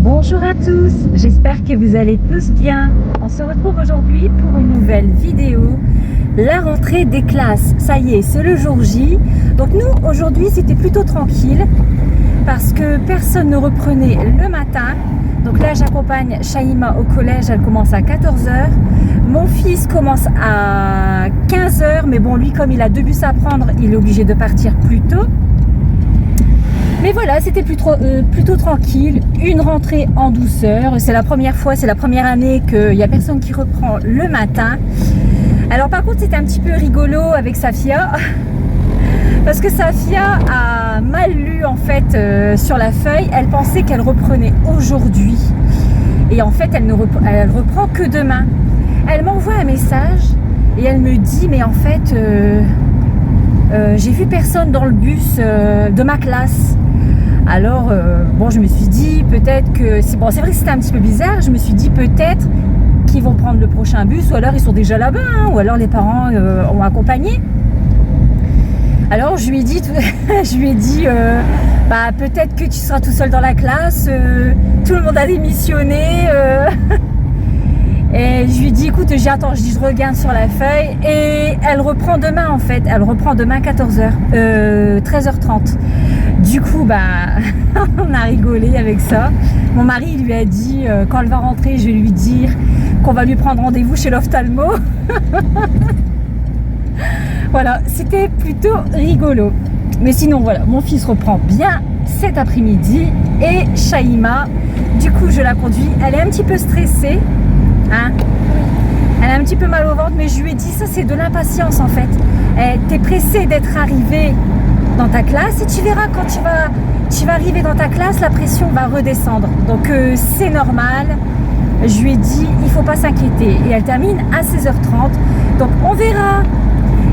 Bonjour à tous, j'espère que vous allez tous bien. On se retrouve aujourd'hui pour une nouvelle vidéo, la rentrée des classes. Ça y est, c'est le jour J. Donc nous, aujourd'hui, c'était plutôt tranquille parce que personne ne reprenait le matin. Donc là, j'accompagne Shaima au collège, elle commence à 14 h. Mon fils commence à 15 h, mais bon, lui, comme il a 2 bus à prendre, il est obligé de partir plus tôt. Mais voilà, c'était plutôt tranquille, une rentrée en douceur. C'est la première fois, c'est la première année qu'il n'y a personne qui reprend le matin. Alors par contre, c'était un petit peu rigolo avec Safia, parce que Safia a mal lu en fait sur la feuille. Elle pensait qu'elle reprenait aujourd'hui, et en fait, elle reprend que demain. Elle m'envoie un message et elle me dit, mais en fait, j'ai vu personne dans le bus de ma classe. Alors, bon, je me suis dit peut-être que... Bon, c'est vrai que c'était un petit peu bizarre. Je me suis dit peut-être qu'ils vont prendre le prochain bus, ou alors ils sont déjà là-bas, hein, ou alors les parents ont accompagné. Alors, je lui ai dit, bah, peut-être que tu seras tout seul dans la classe, tout le monde a démissionné. Et je lui ai dit, écoute, j'attends, je regarde sur la feuille, et elle reprend demain en fait. Elle reprend demain 14 h, 13 h 30. Du coup, bah, on a rigolé avec ça. Mon mari lui a dit, quand elle va rentrer, je vais lui dire qu'on va lui prendre rendez-vous chez l'ophtalmo. Voilà, c'était plutôt rigolo. Mais sinon, voilà, mon fils reprend bien cet après-midi. Et Shaima, du coup, je la conduis. Elle est un petit peu stressée, hein. Elle a un petit peu mal au ventre, mais je lui ai dit, ça c'est de l'impatience en fait. T'es pressée d'être arrivée dans ta classe, et tu verras quand tu vas arriver dans ta classe, la pression va redescendre. Donc c'est normal. Je lui ai dit, il faut pas s'inquiéter. Et elle termine à 16 h 30. Donc on verra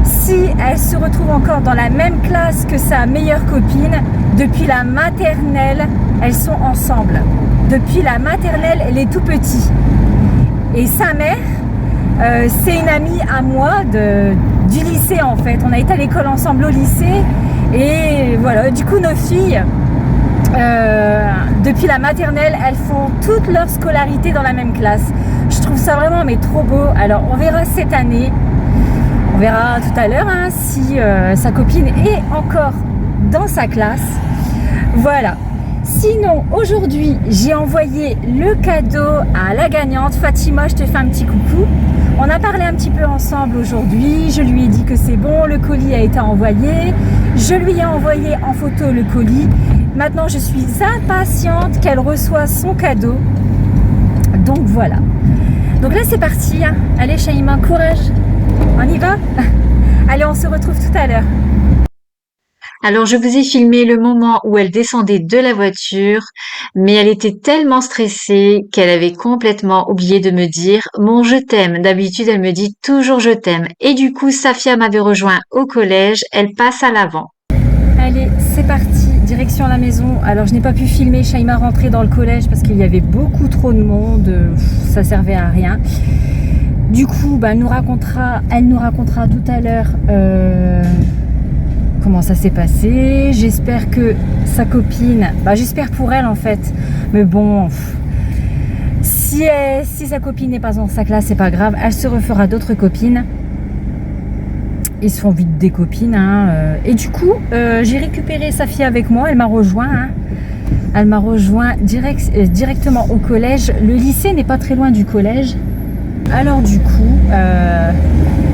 si elle se retrouve encore dans la même classe que sa meilleure copine. Depuis la maternelle, elles sont ensemble. Depuis la maternelle, elle est tout petit. Et sa mère, c'est une amie à moi du lycée en fait. On a été à l'école ensemble au lycée. Et voilà, du coup nos filles, depuis la maternelle, elles font toute leur scolarité dans la même classe. Je trouve ça vraiment mais trop beau. Alors on verra cette année, on verra tout à l'heure hein, si sa copine est encore dans sa classe. Voilà. Sinon aujourd'hui j'ai envoyé le cadeau à la gagnante. Fatima, je te fais un petit coucou. On a parlé un petit peu ensemble aujourd'hui, je lui ai dit que c'est bon, le colis a été envoyé, je lui ai envoyé en photo le colis, maintenant je suis impatiente qu'elle reçoive son cadeau. Donc voilà. Donc là c'est parti, hein. Allez Shaima, courage, on y va. Allez, on se retrouve tout à l'heure. Alors, je vous ai filmé le moment où elle descendait de la voiture, mais elle était tellement stressée qu'elle avait complètement oublié de me dire mon je t'aime. D'habitude, elle me dit toujours je t'aime. Et du coup, Safia m'avait rejoint au collège. Elle passe à l'avant. Allez, c'est parti, direction la maison. Alors, je n'ai pas pu filmer Shaima rentrer dans le collège parce qu'il y avait beaucoup trop de monde. Ça servait à rien. Du coup, elle nous racontera tout à l'heure comment ça s'est passé. J'espère que sa copine, j'espère pour elle en fait, mais bon, si sa copine n'est pas dans sa classe, c'est pas grave, elle se refera d'autres copines. Ils se font vite des copines, hein. Et du coup, j'ai récupéré Safia avec moi, elle m'a rejoint, hein. Elle m'a rejoint directement au collège. Le lycée n'est pas très loin du collège. Alors du coup,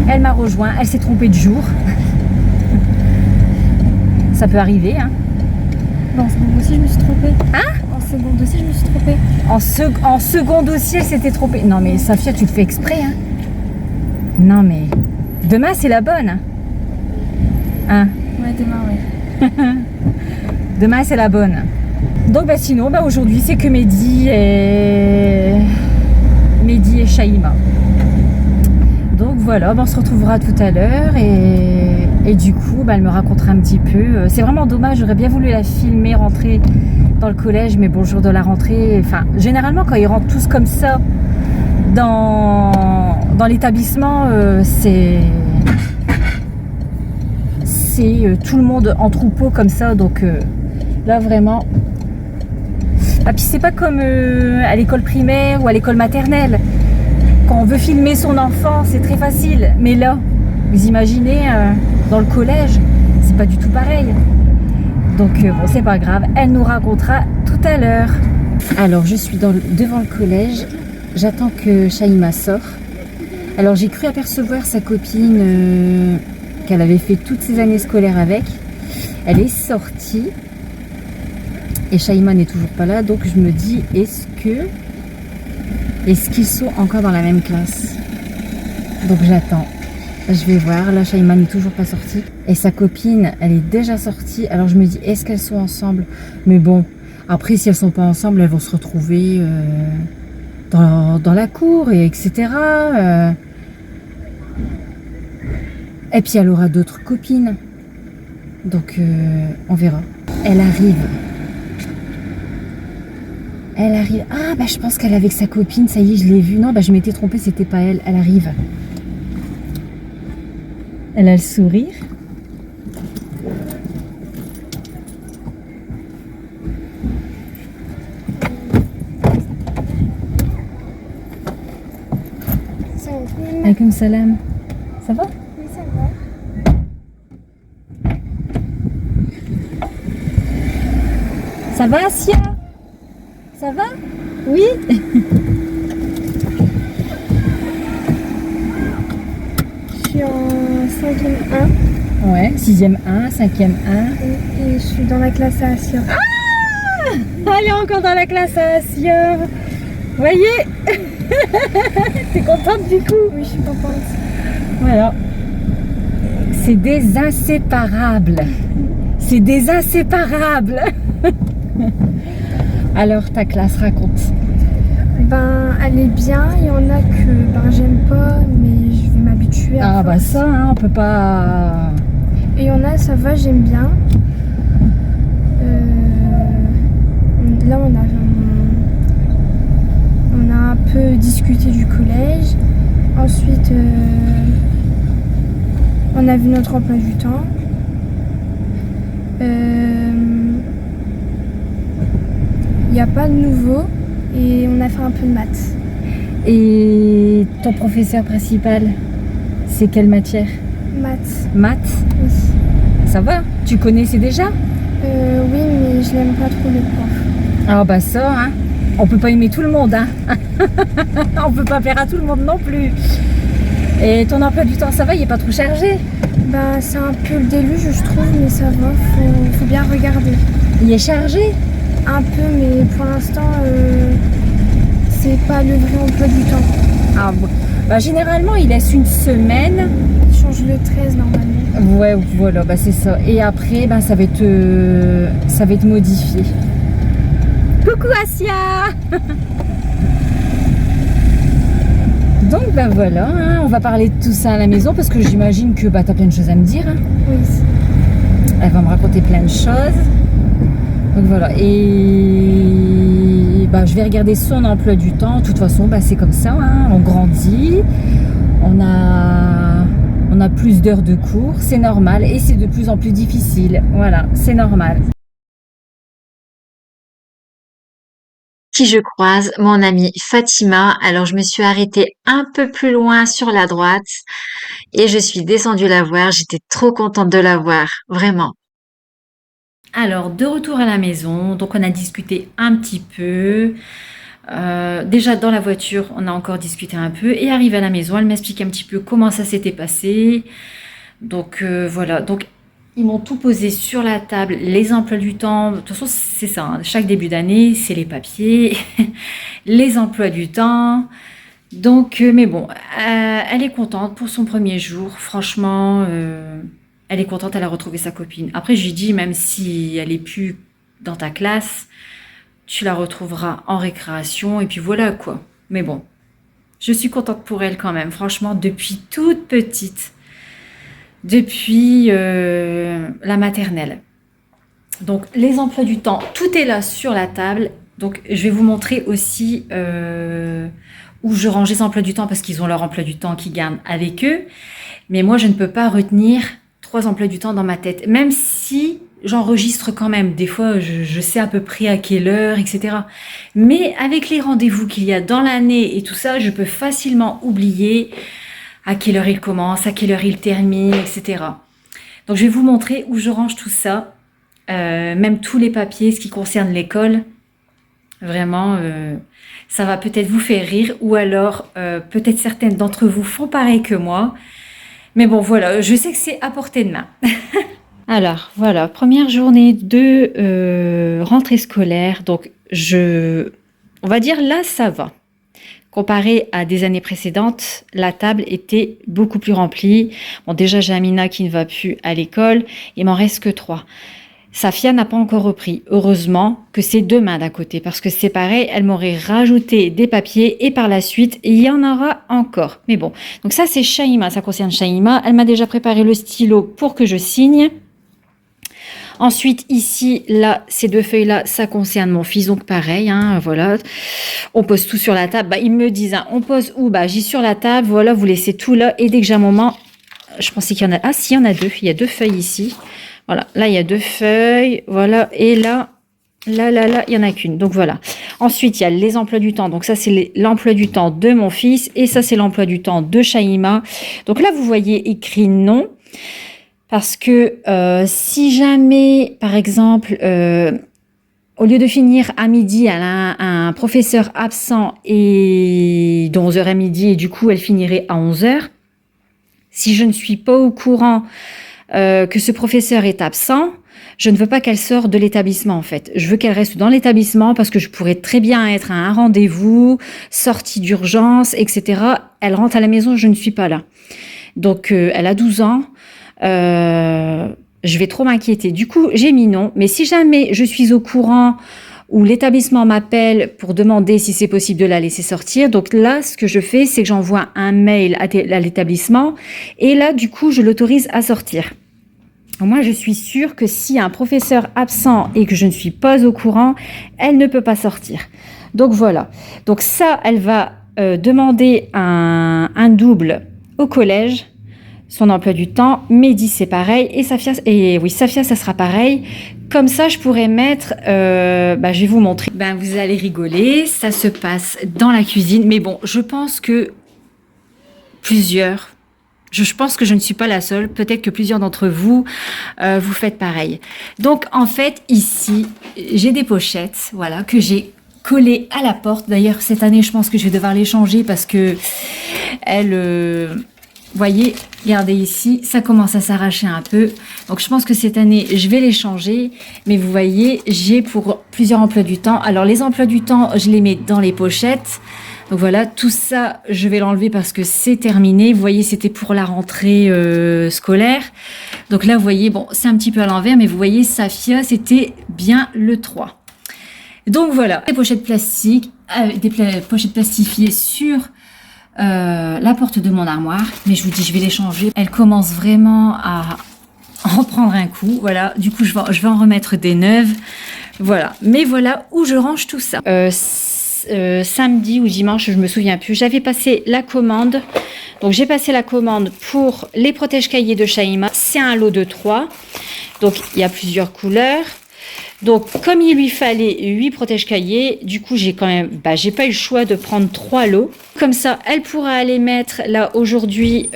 elle m'a rejoint, elle s'est trompée de jour. Ça peut arriver, hein. Bon, en seconde aussi, je me suis trompée. Hein? En seconde aussi, je me suis trompée. En seconde aussi, elle s'était trompée. Non mais Safia, tu le fais exprès, hein. Non mais... Demain, c'est la bonne. Hein? Ouais, demain, ouais. Demain, c'est la bonne. Donc sinon, aujourd'hui, c'est que Mehdi et Shaima. Donc voilà, on se retrouvera tout à l'heure et du coup, elle me racontera un petit peu. C'est vraiment dommage, j'aurais bien voulu la filmer rentrer dans le collège, mais bon, le jour de la rentrée, généralement quand ils rentrent tous comme ça dans l'établissement, c'est tout le monde en troupeau comme ça, donc là vraiment. Ah, puis c'est pas comme à l'école primaire ou à l'école maternelle. Quand on veut filmer son enfant, c'est très facile. Mais là, vous imaginez, dans le collège, c'est pas du tout pareil. Donc bon, c'est pas grave, elle nous racontera tout à l'heure. Alors, je suis devant le collège. J'attends que Shaima sorte. Alors, j'ai cru apercevoir sa copine qu'elle avait fait toutes ses années scolaires avec. Elle est sortie. Et Shaima n'est toujours pas là. Donc, je me dis, est-ce qu'ils sont encore dans la même classe? Donc j'attends. Je vais voir. Là, Shaima n'est toujours pas sortie. Et sa copine, elle est déjà sortie. Alors je me dis, est-ce qu'elles sont ensemble? Mais bon, après, si elles sont pas ensemble, elles vont se retrouver dans la cour, et etc. Et puis elle aura d'autres copines. Donc on verra. Elle arrive. Elle arrive. Ah, je pense qu'elle est avec sa copine. Ça y est, je l'ai vue. Non, je m'étais trompée, c'était pas elle. Elle arrive. Elle a le sourire. Alaykoum salam. Ça va? Oui, ça va. Ça va, Asia? Ça va? Oui. Je suis en 5e 1. Ouais, 6e 1, 5e 1. Et je suis dans la classe à Assia. Ah! Elle est encore dans la classe à Asia. Voyez. T'es contente du coup? Oui, je suis contente. Voilà. C'est des inséparables. C'est des inséparables. Alors ta classe, raconte. Elle est bien. Il y en a que j'aime pas, mais je vais m'habituer à force. Ça, hein, on peut pas... Et il y en a, ça va, j'aime bien. Là, on a un peu discuté du collège. Ensuite, on a vu notre emploi du temps. Il n'y a pas de nouveau et on a fait un peu de maths. Et ton professeur principal, c'est quelle matière? Maths. Maths? Oui. Ça va? Tu connaissais déjà? Oui, mais je l'aime pas trop le prof. Ah ça, hein. On peut pas aimer tout le monde, hein. On peut pas faire à tout le monde non plus. Et ton emploi du temps, ça va? Il est pas trop chargé? Ben, c'est un peu le déluge, je trouve, mais ça va, faut bien regarder. Il est chargé? Un peu, mais pour l'instant, c'est pas le vrai emploi du temps. Ah bon. Bah, généralement, il laisse une semaine. Il change le 13 normalement. Ouais, voilà, bah c'est ça. Et après, bah, ça va être modifié. Coucou Asia. Donc bah voilà, hein, on va parler de tout ça à la maison parce que j'imagine que bah, tu as plein de choses à me dire. Hein. Oui. Elle va me raconter plein de choses. Donc voilà, et bah, je vais regarder son emploi du temps. De toute façon, bah, c'est comme ça, hein, on grandit, on a plus d'heures de cours, c'est normal et c'est de plus en plus difficile. Voilà, c'est normal. Qui je croise, mon amie Fatima. Alors je me suis arrêtée un peu plus loin sur la droite et je suis descendue la voir. J'étais trop contente de la voir, vraiment. Alors, de retour à la maison, donc on a discuté un petit peu. Déjà dans la voiture, on a encore discuté un peu et arrivé à la maison, elle m'explique un petit peu comment ça s'était passé. Donc voilà, donc ils m'ont tout posé sur la table, les emplois du temps. De toute façon, c'est ça, hein. Chaque début d'année, c'est les papiers, les emplois du temps. Donc, mais bon, elle est contente pour son premier jour. Franchement, elle est contente, elle a retrouvé sa copine. Après, je lui dis, même si elle est plus dans ta classe, tu la retrouveras en récréation et puis voilà quoi. Mais bon, je suis contente pour elle quand même. Franchement, depuis toute petite, depuis la maternelle. Donc, les emplois du temps, tout est là sur la table. Donc, je vais vous montrer aussi où je range les emplois du temps parce qu'ils ont leur emploi du temps qu'ils gardent avec eux. Mais moi, je ne peux pas retenir 3 emplois du temps dans ma tête, même si j'enregistre quand même. Des fois, je sais à peu près à quelle heure, etc. Mais avec les rendez-vous qu'il y a dans l'année et tout ça, je peux facilement oublier à quelle heure il commence, à quelle heure il termine, etc. Donc, je vais vous montrer où je range tout ça, même tous les papiers, ce qui concerne l'école. Vraiment, ça va peut-être vous faire rire ou alors peut-être certaines d'entre vous font pareil que moi. Mais bon, voilà, je sais que c'est à portée de main. Alors, voilà, première journée de rentrée scolaire. Donc, on va dire là, ça va. Comparé à des années précédentes, la table était beaucoup plus remplie. Bon, déjà, j'ai Amina qui ne va plus à l'école. Il m'en reste que 3. Safia n'a pas encore repris. Heureusement que c'est demain d'un côté, parce que c'est pareil, elle m'aurait rajouté des papiers et par la suite, il y en aura encore. Mais bon, donc ça c'est Shaima, ça concerne Shaima. Elle m'a déjà préparé le stylo pour que je signe. Ensuite, ici, là, ces 2 feuilles-là, ça concerne mon fils, donc pareil, hein, voilà. On pose tout sur la table. Bah, ils me disent, hein, on pose où? Bah, j'y sur la table, voilà, vous laissez tout là. Et dès que j'ai un moment, je pensais qu'il y en a... Ah, si, il y en a 2. Il y a 2 feuilles ici. Voilà, là, il y a 2 feuilles, voilà, et là, il y en a qu'une. Donc, voilà. Ensuite, il y a les emplois du temps. Donc, ça, c'est l'emploi du temps de mon fils, et ça, c'est l'emploi du temps de Shaima. Donc, là, vous voyez écrit non, parce que si jamais, par exemple, au lieu de finir à midi, elle a un professeur absent et de 11h à midi, et du coup, elle finirait à 11h. Si je ne suis pas au courant que ce professeur est absent, je ne veux pas qu'elle sorte de l'établissement en fait. Je veux qu'elle reste dans l'établissement parce que je pourrais très bien être à un rendez-vous, sortie d'urgence, etc. Elle rentre à la maison, je ne suis pas là. Donc elle a 12 ans, je vais trop m'inquiéter. Du coup, j'ai mis non. Mais si jamais je suis au courant ou l'établissement m'appelle pour demander si c'est possible de la laisser sortir. Donc là, ce que je fais, c'est que j'envoie un mail à l'établissement et là, du coup, je l'autorise à sortir. Moi, je suis sûre que s'il y a un professeur absent et que je ne suis pas au courant, elle ne peut pas sortir. Donc voilà. Donc ça, elle va demander un double au collège. Son emploi du temps, Mehdi c'est pareil, et Safia, ça sera pareil. Comme ça, je pourrais mettre, je vais vous montrer. Vous allez rigoler, ça se passe dans la cuisine, mais bon, je pense que je pense que je ne suis pas la seule, peut-être que plusieurs d'entre vous, vous faites pareil. Donc en fait, ici, j'ai des pochettes, voilà, que j'ai collées à la porte. D'ailleurs, cette année, je pense que je vais devoir les changer parce que voyez, regardez ici, ça commence à s'arracher un peu. Donc, je pense que cette année, je vais les changer. Mais vous voyez, j'ai pour plusieurs emplois du temps. Alors, les emplois du temps, je les mets dans les pochettes. Donc voilà, tout ça, je vais l'enlever parce que c'est terminé. Vous voyez, c'était pour la rentrée scolaire. Donc là, vous voyez, bon, c'est un petit peu à l'envers, mais vous voyez, Safia, c'était bien le 3. Donc voilà, des pochettes plastiques, pochettes plastifiées sur la porte de mon armoire. Mais je vous dis, je vais les changer. Elles commencent vraiment à en prendre un coup. Voilà, du coup, je vais en remettre des neuves. Voilà, mais voilà où je range tout ça. Samedi ou dimanche, je me souviens plus, j'avais passé la commande. Donc j'ai passé la commande pour les protège-cahiers de Shaima. C'est un lot de 3. Donc il y a plusieurs couleurs. Donc comme il lui fallait 8 protège-cahiers, du coup j'ai quand même, j'ai pas eu le choix de prendre 3 lots. Comme ça, elle pourra aller mettre là aujourd'hui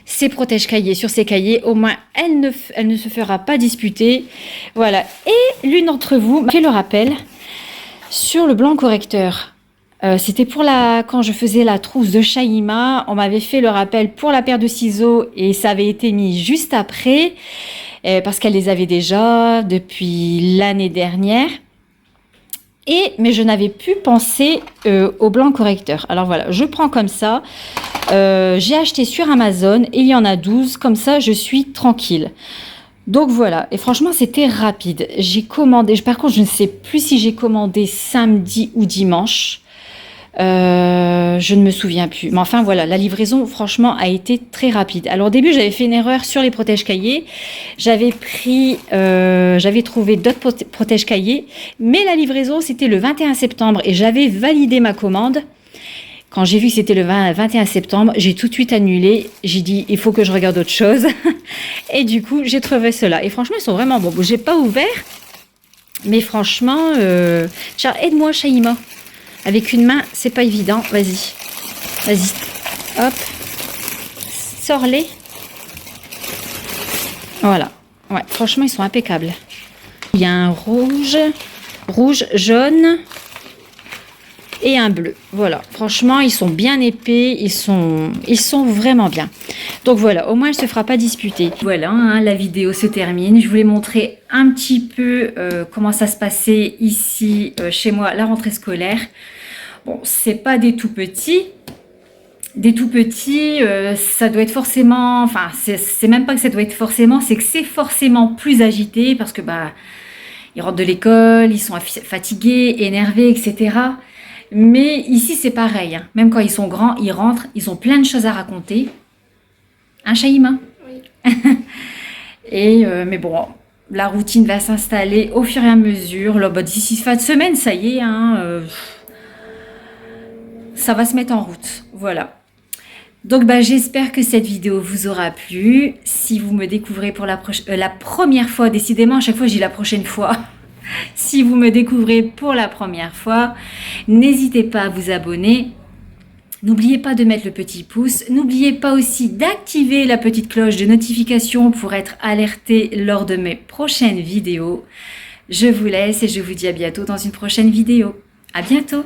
ses protège-cahiers sur ses cahiers. Au moins elle ne se fera pas disputer. Voilà. Et l'une d'entre vous m'a fait le rappel sur le blanc correcteur. C'était pour quand je faisais la trousse de Shaima, on m'avait fait le rappel pour la paire de ciseaux et ça avait été mis juste après parce qu'elle les avait déjà depuis l'année dernière. Mais je n'avais plus pensé au blanc correcteur. Alors voilà, je prends comme ça. J'ai acheté sur Amazon et il y en a 12. Comme ça, je suis tranquille. Donc voilà, et franchement c'était rapide. J'ai commandé, par contre je ne sais plus si j'ai commandé samedi ou dimanche. Je ne me souviens plus. Mais enfin voilà, la livraison franchement a été très rapide. Alors au début j'avais fait une erreur sur les protège-cahiers. J'avais trouvé d'autres protège-cahiers. Mais la livraison c'était le 21 septembre et j'avais validé ma commande. Quand j'ai vu que c'était le 21 septembre, j'ai tout de suite annulé. J'ai dit, il faut que je regarde autre chose. Et du coup, j'ai trouvé cela. Et franchement, ils sont vraiment bons. Bon, j'ai pas ouvert. Mais franchement, tiens, aide-moi, Shaima. Avec une main, c'est pas évident. Vas-y. Vas-y. Hop. Sors-les. Voilà. Ouais, franchement, ils sont impeccables. Il y a un rouge, jaune et un bleu. Voilà, franchement, ils sont bien épais, ils sont vraiment bien. Donc voilà, au moins, elle ne se fera pas disputer. Voilà, hein, la vidéo se termine. Je voulais montrer un petit peu comment ça se passait ici, chez moi, la rentrée scolaire. Bon, c'est pas des tout petits. Des tout petits, ça doit être forcément... Enfin, c'est même pas que ça doit être forcément, c'est que c'est forcément plus agité parce que, ils rentrent de l'école, ils sont fatigués, énervés, etc. Mais ici, c'est pareil. Hein. Même quand ils sont grands, ils rentrent, ils ont plein de choses à raconter. Hein, Shaima? Oui. Mais bon, la routine va s'installer au fur et à mesure. Là, d'ici fin de semaine, ça y est, hein, ça va se mettre en route. Voilà. Donc, j'espère que cette vidéo vous aura plu. Si vous me découvrez pour la première fois, décidément, à chaque fois, je dis la prochaine fois. Si vous me découvrez pour la première fois, n'hésitez pas à vous abonner. N'oubliez pas de mettre le petit pouce. N'oubliez pas aussi d'activer la petite cloche de notification pour être alerté lors de mes prochaines vidéos. Je vous laisse et je vous dis à bientôt dans une prochaine vidéo. À bientôt!